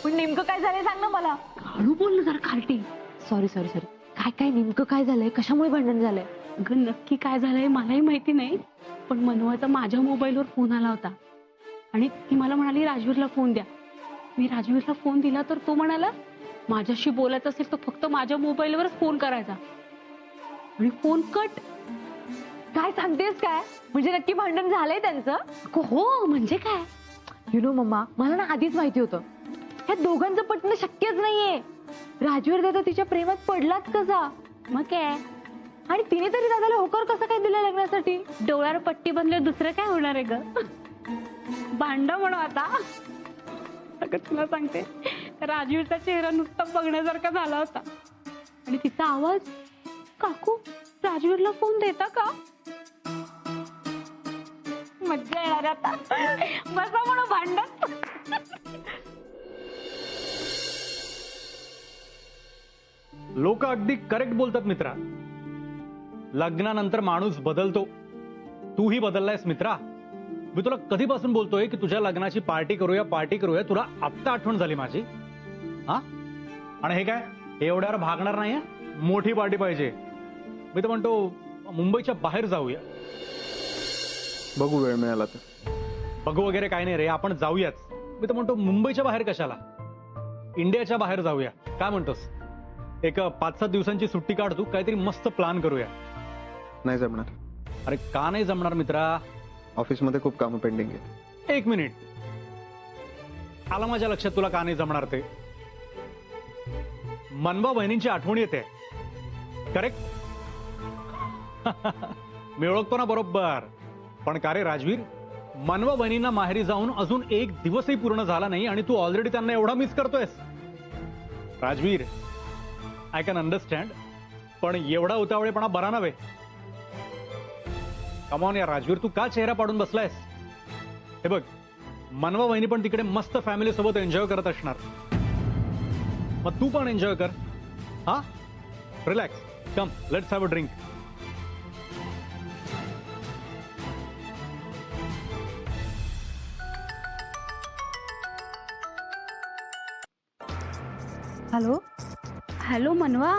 पण नेमकं काय झालंय सांग ना मला. हळू बोल ना जरा कार्टी. Sorry sorry sorry. काय काय नेमकं काय झालंय, कशामुळे भांडण झालंय? अगं नक्की काय झालंय मलाही माहिती नाही, पण मनवाचा माझ्या मोबाईलवर फोन आला होता आणि ती मला म्हणाली राजवीरला फोन द्या. मी राजवीरला फोन दिला तर तो म्हणाला माझ्याशी बोलायचं असेल तर फक्त माझ्या मोबाईलवरच फोन करायचा आणि फोन कट. काय सांगतेस काय? म्हणजे नक्की भांडण झालंय त्यांचं? हो म्हणजे काय. यु नो मम्मा, मला ना आधीच माहिती होतं ह्या दोघांचं पटणं शक्यच नाहीये. राजवीर दादा तिच्या प्रेमात पडलाच कसा? मग काय, आणि तिने तरी दादाला होकार कसा काय दिला लग्नासाठी? डोळ्यावर पट्टी बांधल्यावर दुसरं काय होणार आहे ग. भांड म्हणू आता. अगं तुला सांगते, राजवीरचा चेहरा नुसता बघण्यासारखा झाला होता आणि तिचा आवाज, काकू राजवीरला फोन देता का? मज्जा येणार आता. बसा म्हणू भांडण. लोक अगदी करेक्ट बोलतात मित्रा. लग्नानंतर माणूस बदलतो. तूही बदललायस मित्रा. मी तुला कधीपासून बोलतोय की तुझ्या लग्नाची पार्टी करूया. तुला आत्ता आठवण झाली माझी. हा, आणि हे काय, हे एवढ्यावर भागणार नाही. मोठी पार्टी पाहिजे. मी तर म्हणतो मुंबईच्या बाहेर जाऊया. बघू वेळ मिळाला तर. बघू वगैरे काय नाही रे, आपण जाऊयाच. मी तर म्हणतो मुंबईच्या बाहेर कशाला, इंडियाच्या बाहेर जाऊया. काय म्हणतोस? एक 5-7 दिवसांची सुट्टी काढ तू, काहीतरी मस्त प्लॅन करूया. नाही जमणार. अरे का नाही जमणार मित्रा? ऑफिसमध्ये खूप कामं पेंडिंग आहेत. एक मिनिट, आला माझ्या लक्षात तुला का नाही जमणार ते. मनवा बहिणींची आठवण येते. करेक्ट. मी ओळखतो ना बरोबर. पण का रे राजवीर, मनवा बहिणींना माहेरी जाऊन अजून एक दिवसही पूर्ण झाला नाही आणि तू ऑलरेडी त्यांना एवढा मिस करतोयस. राजवीर, आय कॅन अंडरस्टँड, पण एवढा उतावळेपणा बरा नव्हे. कमॉन या राजवीर, तू का चेहरा पाडून बसलायस? हे बघ, मनवा वहिनी पण तिकडे मस्त फॅमिली सोबत एन्जॉय करत असणार. मग तू पण एन्जॉय कर. हा, relax. Come, let's have a drink. Hello. Hello मनवा,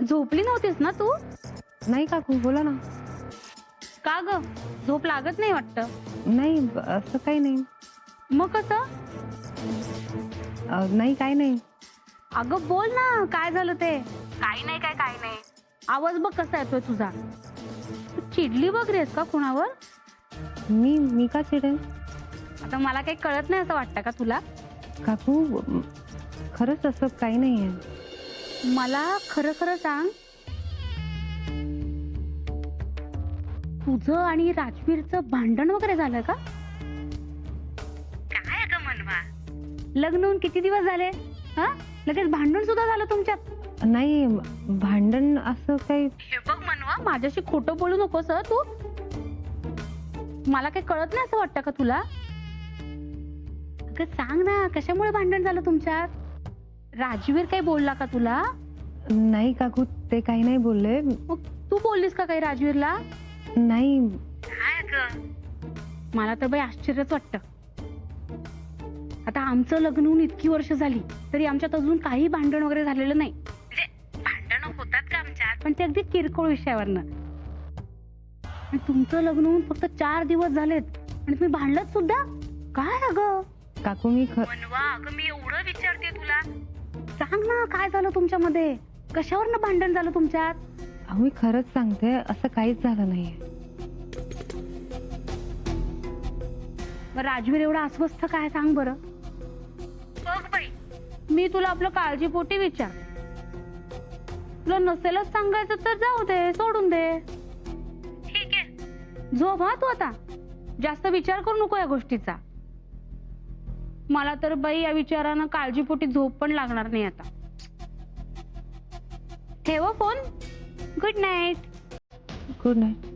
झोपली नव्हतीस ना तू? नाही काकू, बोला ना. का ग, झोप लागत नाही वाटतं? नाही असं काही नाही. मग कसं? नाही काही नाही. अगं बोल ना, काय झालं ते? काही नाही काय, काही नाही. आवाज बघ कसा येतोय तुझा. तू चिडली वगैरेस का कुणावर? मी का चिडेन? आता मला काही कळत नाही असं वाटतं का तुला? काकू खरंच असं काही नाहीये. मला खरं खरं सांग, तुझं आणि राजवीरचं भांडण वगैरे झालं का? काय अगं मनवा, लग्न होऊन किती दिवस झाले? हा, लगेच भांडण सुद्धा झालं तुमच्यात? नाही भांडण असं काही. हे बघ मनवा, माझ्याशी खोटं बोलू नकोस हं तू. मला काही कळत नाही असं वाटतं का तुला? अगं सांग ना, कशामुळे भांडण झालं तुमच्यात? राजवीर काही बोलला का तुला? नाही काकू, ते काही नाही बोलले. मग तू बोललीस का काही राजवीरला? नाही. काय ग, मला तर बाई आश्चर्यच वाटतं. आता आमचं लग्न होऊन इतकी वर्ष झाली तरी आमच्यात अजून काही भांडण वगैरे झालेलं नाही. म्हणजे भांडण होतात का आमच्यात, पण ते अगदी किरकोळ विषयावरनं. आणि तुमचं लग्न होऊन फक्त 4 दिवस झालेत आणि तुम्ही भांडलात सुद्धा? काय अगं काकू मी मनवा, अगं मी एवढं विचारते तुला, सांग ना काय झालं तुमच्यामध्ये? कशावरनं भांडण झालं तुमच्यात? अहो मी खरंच सांगते, असं काहीच झालं नाहीये. मग राजवीर एवढा अस्वस्थ काय, सांग बरं. बघ बाई, मी तुला आपलं काळजीपोटी विचार, तुला नसेलच सांगायचं तर जाऊ दे, सोडून दे. ठीक आहे, झोप हा तू आता. जास्त विचार करू नको या गोष्टीचा. मला तर बाई या विचारानं काळजीपोटी झोप पण लागणार नाही आता. ठेव phone. Good night. Good night.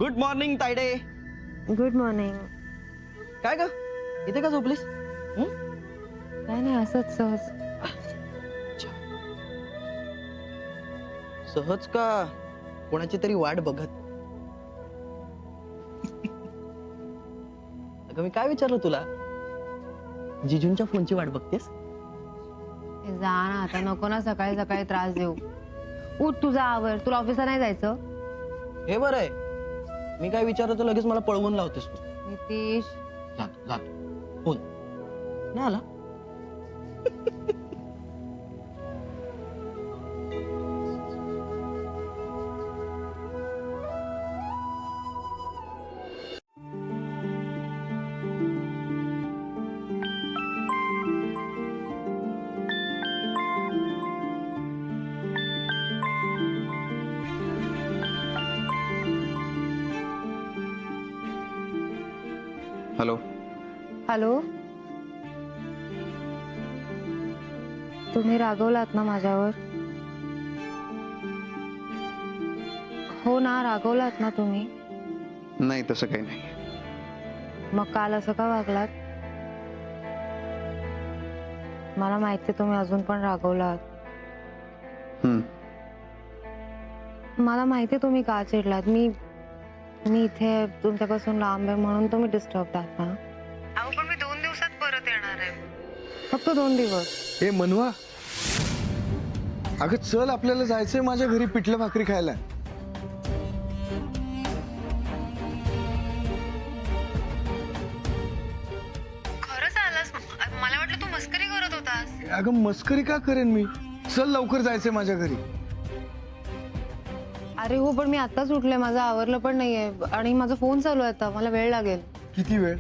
Good morning Tayde. Good morning. काय ग इथे का झोपलीस? काय नाही, असंच सहज. सहज का कोणाची तरी वाट बघत? अगं मी काय विचारलं तुला? जिजूंच्या फोनची वाट बघतेस? जा ना आता, नको ना सकाळी सकाळी त्रास देऊ. उठ तुझा आवर, तुला ऑफिसला नाही जायचं? हे बरं आहे. मी काय विचारलं तर लगेच मला पळवून लावतेस तू. नितीश, जातो फोन नाही आला. हॅलो. हॅलो. तुम्ही रागवलात ना माझ्यावर? हो ना, रागवलात ना तुम्ही? नाही तसं काही नाही. मग काल असं का वागलात? मला माहिती तुम्ही अजून पण रागवलात. मला माहिती तुम्ही का चिडलात. मी इथे तुमच्यापासून लांब आहे म्हणून तुम्ही डिस्टर्ब आहात ना. अहो पण मी 2 दिवसात परत येणार आहे. फक्त 2 दिवस. ए मनवा, अगं चल आपल्याला जायचंय माझ्या घरी पिठलं भाकरी खायला. खरंच आलास? मला वाटलं तू मस्करी करत होतास. अगं मस्करी का करेन मी? चल लवकर जायचंय माझ्या घरी. अरे हो, पण मी आताच उठले, माझं आवरलं पण नाहीये आणि माझा फोन चालू आहे आता. मला वेळ लागेल. किती वेळ?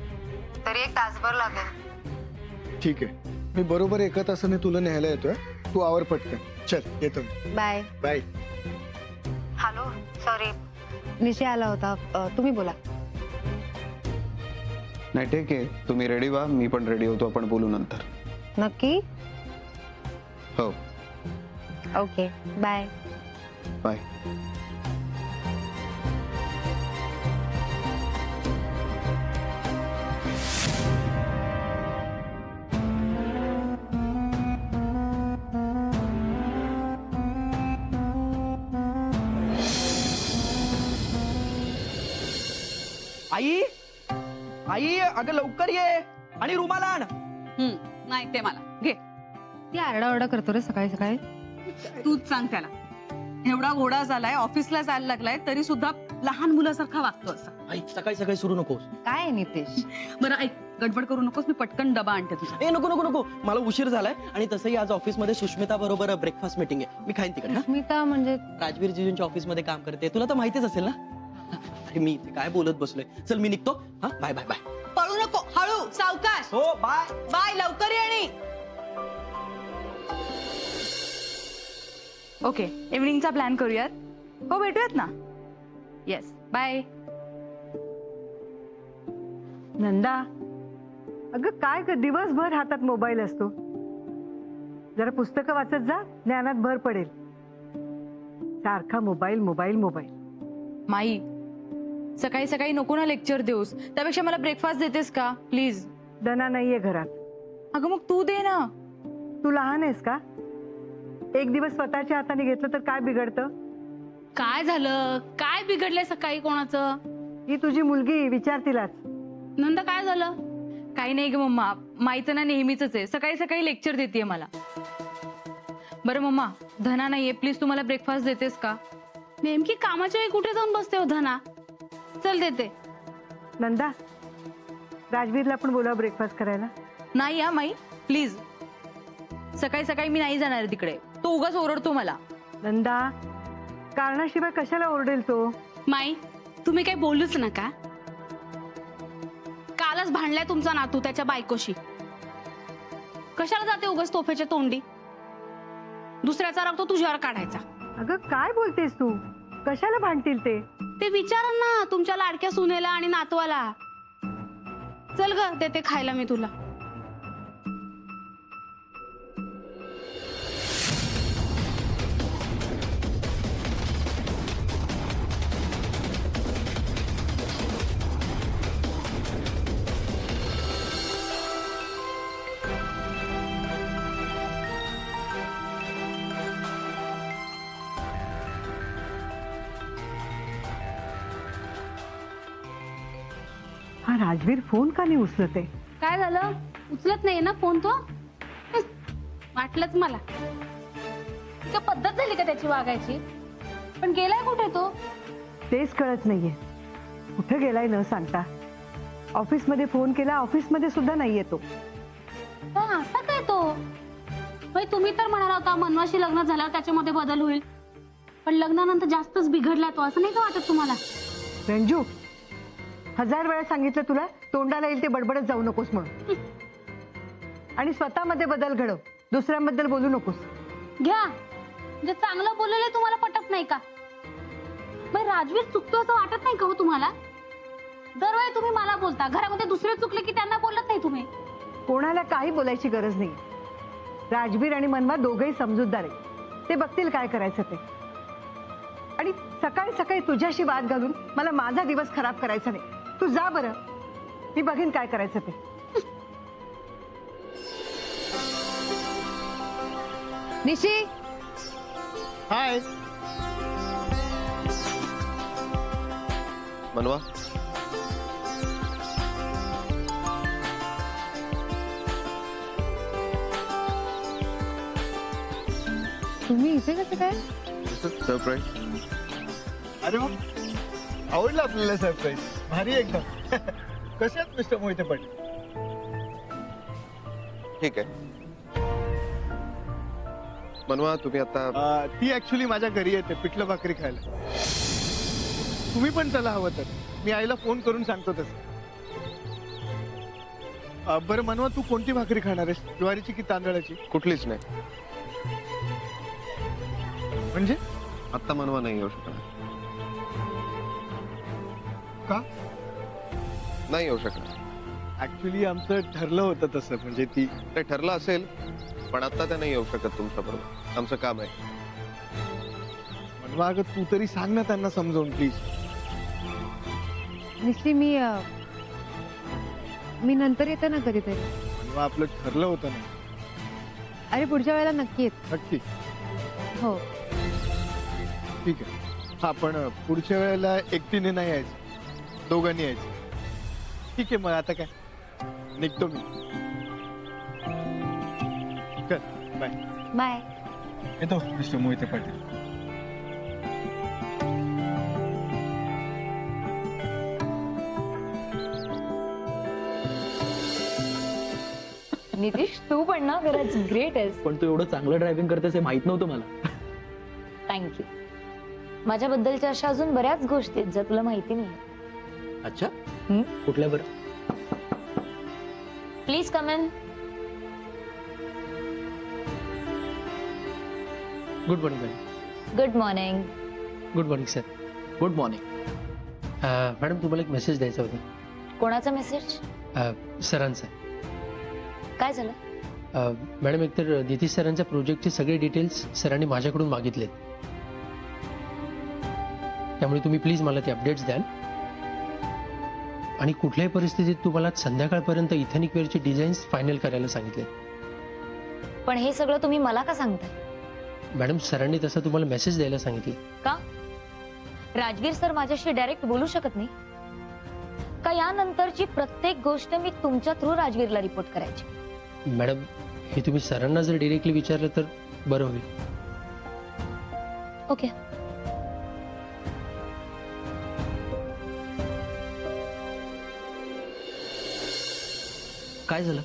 तरी 1 तासभर लागेल. ठीक आहे, मी बरोबर 1 तासाने तुला न्यायला येतोय. तू आवर पटकन. चल येतो. बाय. बाय. हॅलो, सॉरी, निशे आला होता. तुम्ही बोला. नाही ठीक आहे, तुम्ही रेडी व्हा, मी पण रेडी होतो, आपण बोलू नंतर. नक्की? हो. Okay, bye. बाय. आई आई अगं लवकर ये आणि रुमाला आण. नाही ते मला घे. ती आरडाओरडा करतो रे सकाळी सकाळी. तूच सांग त्याला. एवढा घोडा झालाय, ऑफिसला जायला लागलाय, तरी सुद्धा लहान मुलासारखा वागतो असा. आई सकाळी सकाळी सुरू नकोस. काय आहे नितेश? बरं ऐक, गडबड करू नकोस, मी पटकन डबा आणते तुझा. ए नको नको नको, मला उशीर झालाय आणि तसंही आज ऑफिसमध्ये सुष्मिता बरोबर ब्रेकफास्ट मीटिंग आहे. मी खाईन तिकडे. स्मिता म्हणजे? राजवीर जीजूंच्या ऑफिसमध्ये काम करते, तुला तर माहितीच असेल ना. अरे मी इथे काय बोलत बसलोय. चल मी निघतो. हा बाय बाय बाय. पळू नको, हळू सावकाश. हो बाय बाय, लवकर ये. आणि ओके, इव्हनिंगचा प्लॅन करूयात. हो भेटूयात ना. Yes, bye. नंदा, अगं काय ग, दिवसभर हातात मोबाईल असतो. जरा पुस्तकं वाचत जा, ज्ञानात भर पडेल. सारखा मोबाईल मोबाईल मोबाईल. माई, सकाळी सकाळी नको ना लेक्चर देऊस, त्यापेक्षा मला ब्रेकफास्ट देतेस का प्लीज? दना नाहीये घरात. अगं मग तू दे ना. तू लहान आहेस का? एक दिवस स्वतःच्या हाताने घेतलं तर काय बिघडतं? काय झालं? काय बिघडलंय सकाळी कोणाचं? ही तुझी मुलगी, विचार तिलाच. नंदा काय झालं? काही नाही ग मम्मा, माईचं ना नेहमीच आहे, सकाळी सकाळी लेक्चर देते मला. बरं मम्मा, धना नाहीये, प्लीज तू मला ब्रेकफास्ट देतेस का? नेमकी कामाच्या वेळी कुठे जाऊन बसते हो धना? चल देते. नंदा, राजवीरला पण बोलाव ब्रेकफास्ट करायला. नाही हा माई, प्लीज. सकाळी सकाळी मी नाही जाणार तिकडे, तो उगाच ओरडतो मला. नंदा, कारणाशिवाय कशाला ओरडेल तो? माई, तुम्ही काही बोलूच नका. कालच भांडलाय तुमचा नातू त्याच्या बायकोशी. कशाला जाते उगाच तोफेच्या तोंडी? दुसऱ्याचा राग तो तुझ्यावर काढायचा. अगं काय बोलतेस तू? कशाला भांडतील ते? ते विचारा ना तुमच्या लाडक्या सुनेला आणि नातवाला. चल ग, देते खायला मी तुला. हा राजवीर फोन का नाही उचलत आहे? काय झालं? उचलत नाही ना फोन तो? वाटलंच मला. का पद्धत झाली का त्याची वागायची? पण गेलाय कुठे तो? तेच कळत नाहीये. कुठे गेलाय न सांगता. ऑफिसमध्ये फोन केला, ऑफिसमध्ये सुद्धा नाहीये तो. असा काय तो? भाई तुम्ही तर म्हणाला होता मनवाशी लग्न झाल्यावर त्याच्यामध्ये बदल होईल. पण लग्नानंतर जास्तच बिघडलाय तो, असं नाही का वाटत तुम्हाला? रंजू, 1000 वेळा सांगितलं तुला तोंडाला येईल ते बडबडत जाऊ नकोस म्हणून. आणि स्वतःमध्ये बदल घडव, दुसऱ्यांबद्दल बोलू नकोस. घ्या, म्हणजे चांगलं बोललेलं तुम्हाला पटत नाही का? भाई राजवीर चुकतो असं वाटत नाही का हो तुम्हाला? दरवेळी तुम्ही मला बोलता, घरामध्ये दुसरे चुकले की त्यांना बोलत नाही तुम्ही. कोणाला काही बोलायची गरज नाही. राजवीर आणि मनवा दोघेही समजूतदार आहे. ते बघतील काय करायचं ते. आणि सकाळी सकाळी तुझ्याशी वाद घालून मला माझा दिवस खराब करायचा नाही. तू जा बरं, मी बघीन काय करायचं ते. निशी, हाय. मनवा, तुम्ही इथे कसं काय? सरप्राईज. अरे वा, आवडलं आपल्याला सरप्राईज. भारी एकदम. कशात मिस्टर मोहिते पाटील? ठीक आहे. मनवा, तुम्ही आता ती ऍक्च्युली माझ्या घरी येते पिठलं भाकरी खायला. तुम्ही पण चला हवं तर. मी आईला फोन करून सांगतो तसं. बरं मनवा, तू कोणती भाकरी खाणार आहेस? ज्वारीची की तांदळाची? कुठलीच नाही. म्हणजे आत्ता मनवा नाही येऊ शकणार. का? नाही येऊ शकणार. ऍक्च्युली आमचं ठरलं होतं तसं. म्हणजे ती ते ठरलं असेल, पण आता त्या नाही येऊ शकत तुमच्या बरोबर. आमचं काम आहे. मनवा, अगं तू तरी सांग ना त्यांना समजावून प्लीज. निशी, मी नंतर येते ना कधीतरी. मनवा, आपलं ठरलं होतं ना. अरे पुढच्या वेळेला नक्की येत. नक्की. हो. ठीक आहे. हा, पण पुढच्या वेळेला एकटीने नाही यायचं, दोघांनी यायचं. ठीक आहे, मग आता काय, निघतो मी. चल, बाय. बाय. येतो मिस्टर मोहिते पाटील. नितीश, तू पण ना खरंच ग्रेट आहेस. पण तू एवढं चांगलं ड्रायव्हिंग करतेस हे माहित नव्हतं मला. थँक्यू. माझ्याबद्दलच्या अशा अजून बऱ्याच गोष्टी आहेत ज्या तुला माहिती नाही. अच्छा, कुठल्या बरं? Please come in. Good morning madam. Good morning. Good morning sir. Good morning. Madam, तुम्हाला एक मेसेज द्यायचा होता. कोणाचा मेसेज? सरांचा. काय झालं? मॅडम, एकतर नितीश सरांच्या प्रोजेक्टचे सगळे डिटेल्स सरांनी माझ्याकडून मागितलेत. त्यामुळे तुम्ही प्लीज मला ते अपडेट्स द्याल. आणि कुठल्याही परिस्थितीत तुम्हाला संध्याकाळपर्यंत इथेनिक वेअरचे डिझाईन्स फायनल करायला सांगितले. पण हे सगळं तुम्ही मला का सांगताय? मॅडम, सरांनी तसं तुम्हाला मेसेज द्यायला सांगितले. का? राजवीर सर माझ्याशी डायरेक्ट बोलू शकत नाही का? यानंतरची प्रत्येक गोष्ट मी तुमच्या थ्रू राजवीरला रिपोर्ट करायची? मॅडम, हे तुम्ही सरांना जर डिरेक्टली विचारलं तर बरं होईल. ओके. काय झालं?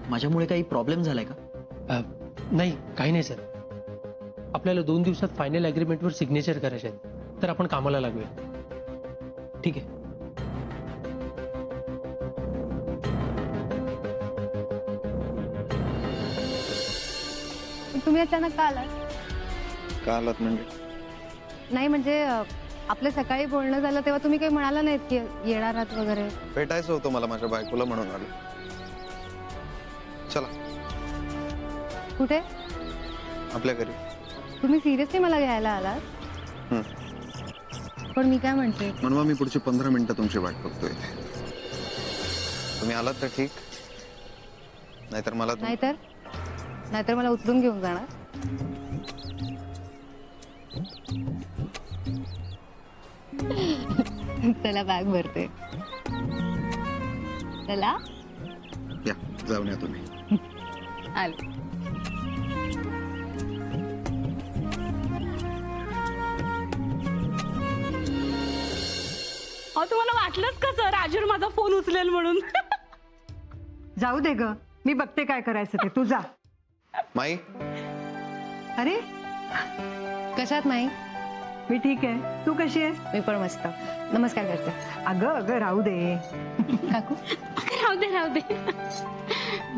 माझ्यामुळे काही प्रॉब्लेम झालाय का? नाही, काही नाही सर. आपल्याला 2 दिवसात फायनल अग्रीमेंटवर सिग्नेचर करायचे आहेत, तर आपण कामाला लागूया. ठीक आहे. तुम्ही अचानक का आलात? का आलात म्हणजे? नाही म्हणजे आपलं सकाळी बोलणं झालं तेव्हा तुम्ही काही म्हणाला नाहीत की येणार आहात वगैरे. भेटायचं होतं मला माझ्या बायकोला म्हणून आलो. चला कुठे? आपल्या घरी. तुम्ही सिरियसली मला घ्यायला आलात? हं. पण मी काय म्हणते, मनवा, मी पुढची 15 मिनिटं तुमची वाट बघतोय इथे. तुम्ही आलात तर ठीक, नाहीतर मला नाहीतर मला उचलून घेऊन जाणार. चला बॅग भरते. चला या जाऊन या तुम्ही. आलो. अहो तुम्हाला वाटलंच कसं राजवीर माझा फोन उचलेल म्हणून? जाऊ दे ग, मी बघते काय करायचं ते, तू जा. माई अरे कशात माई? मी ठीक आहे, तू कशी आहेस? मी पण मस्त. नमस्कार करते. अगं अगं राहू दे. काकू राहू दे राहू दे.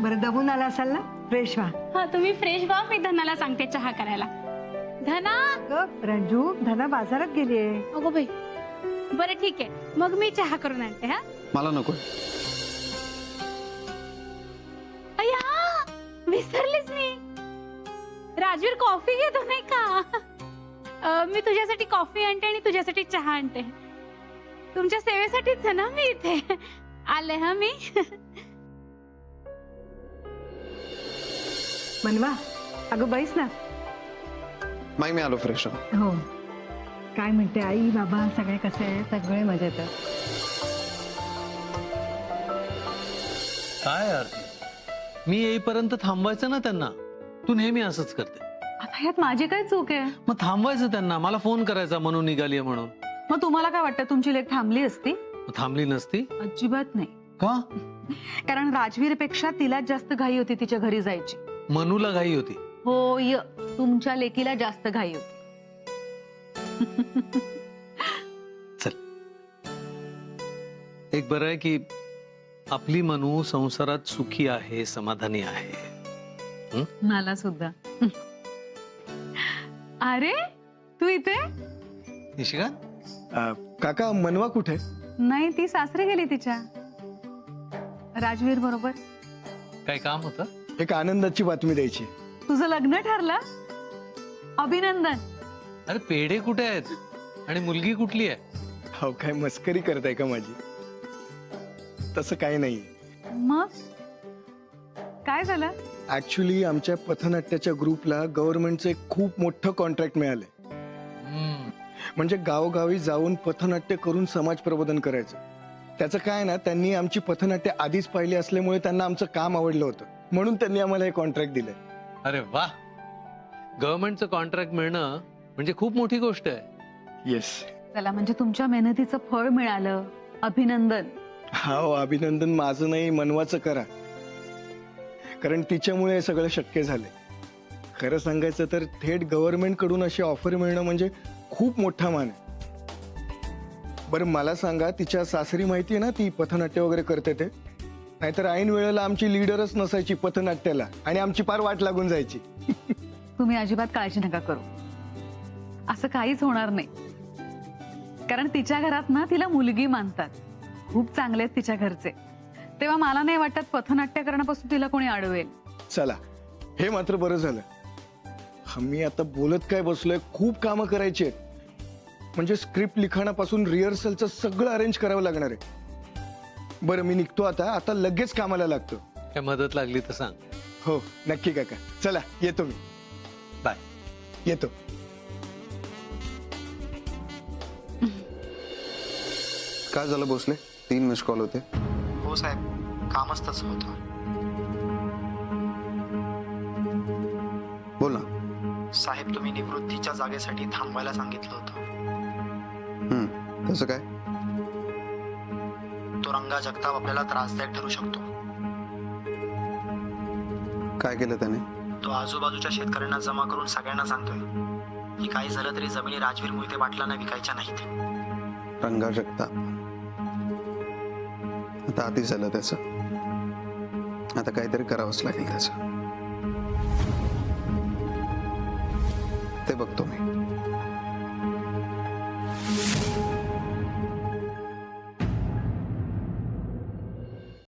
बरं दमून आला असाल ना, फ्रेश व्हा. हा तुम्ही फ्रेश व्हा, मी धनाला सांगते चहा करायला. धना. अगं रंजू, धना बाजारात गेलीये. अगो बाई, बरं ठीक आहे, मग मी चहा करून आणते. हा मला नको. अय्या, विसरलीच मी. राजवीर कॉफी घेतो नाही का? मी तुझ्यासाठी कॉफी आणते आणि तुझ्यासाठी चहा आणते. तुमच्या सेवेसाठीच आहे ना मी इथे आले. हा मी मनवा, अगं बैस ना. माई मी आलो फ्रेश. हो, काय म्हणते आई बाबा, सगळे कसे आहेत? सगळे मजेत आहेत. काय यार, मी येईपर्यंत थांबवायचं ना त्यांना. तू नेहमी असंच करते. आता ह्यात माझी काय चूक आहे? मग थांबवायचं त्यांना. मला फोन करायचा म्हणून निघालीये म्हणून. मग तुम्हाला काय वाटतं तुमची लेक थांबली असती? मग थांबली नसती अजिबात नाही. का? कारण राजवीर पेक्षा तिला जास्त घाई होती तिच्या घरी जायची. मनूला घाई होती. होय, तुमच्या लेकीला जास्त घाई होती. चल, एक बरं आहे की आपली मनू संसारात सुखी आहे, समाधानी आहे. मला सुद्धा. अरे तू इथे? निशिकांत, काका मनवा कुठे? नाही, ती सासरी गेली तिच्या राजवीर बरोबर. काय काम होतं? एक आनंदाची बातमी द्यायची. तुझं लग्न ठरलं? अभिनंदन. अरे पेढे कुठे आहेत आणि मुलगी कुठली आहे? हो, काय मस्करी करताय का माझी? तसं काही नाही. मग काय झालं? ऍक्च्युली आमच्या पथनाट्याच्या ग्रुपला गव्हर्नमेंटचं एक खूप मोठं कॉन्ट्रॅक्ट मिळालंय. म्हणजे गावोगावी जाऊन पथनाट्य करून समाज प्रबोधन करायचं. त्याचं काय ना, त्यांनी आमची पथनाट्य आधीच पाहिली असल्यामुळे त्यांना आमचं काम आवडलं होतं, म्हणून त्यांनी आम्हाला हे कॉन्ट्रॅक्ट दिलंय. अरे वा, गव्हर्नमेंटचं कॉन्ट्रॅक्ट मिळणं म्हणजे खूप मोठी गोष्ट आहे. येस. चला, म्हणजे तुमच्या मेहनतीचं फळ मिळालं. अभिनंदन. हो, अभिनंदन माझं नाही, मनवाचं करा, कारण तिच्यामुळे हे सगळं शक्य झालंय. खरं सांगायचं तर थेट गव्हर्नमेंट कडून अशी ऑफर मिळणं म्हणजे खूप मोठा मान आहे. बरं मला सांगा, तिच्या सासरी माहिती आहे ना ती पथनाट्य वगैरे करते ते? नाहीतर ऐन वेळेला आमची लीडरच नसायची पथनाट्याला आणि आमची पार वाट लागून जायची. तुम्ही अजिबात काळजी नका करू. असं काहीच होणार नाही, कारण तिच्या घरात ना तिला मुलगी मानतात. खूप चांगले आहेत तिच्या घरचे. तेव्हा मला नाही वाटत पथनाट्य करण्यापासून तिला कोणी अडवेल. चला, हे मात्र बरं झालं. मी आता बोलत काय बसलोय, खूप कामं करायची आहेत. म्हणजे स्क्रिप्ट लिखाणापासून रिहर्सलचं सगळं अरेंज करावं लागणार आहे. बरं मी निघतो आता लगेच कामाला लागतो. काय मदत लागली तर सांग. हो नक्की काका. चला येतो मी. बाय. येतो. काय झालं भोसले? 3 मिस कॉल होते. हो साहेब, कामच तसं होतं. बोल ना. साहेब, तुम्ही निवृत्तीच्या जागेसाठी थांबवायला सांगितलं होतं. कसं काय? तो रंगा जगताप आपल्याला त्रासदायक ठरू शकतो. काय केलं त्याने? तो आजूबाजूच्या शेतकऱ्यांना जमा करून सगळ्यांना सांगतोय की काही झालं तरी जमिनी राजवीर मोहिते पाटलांना विकायच्या नाहीत. रंगा जगताप. आता आधी झालं त्याचं. आता काहीतरी करावंच लागेल त्याचं. ते बघतो मी.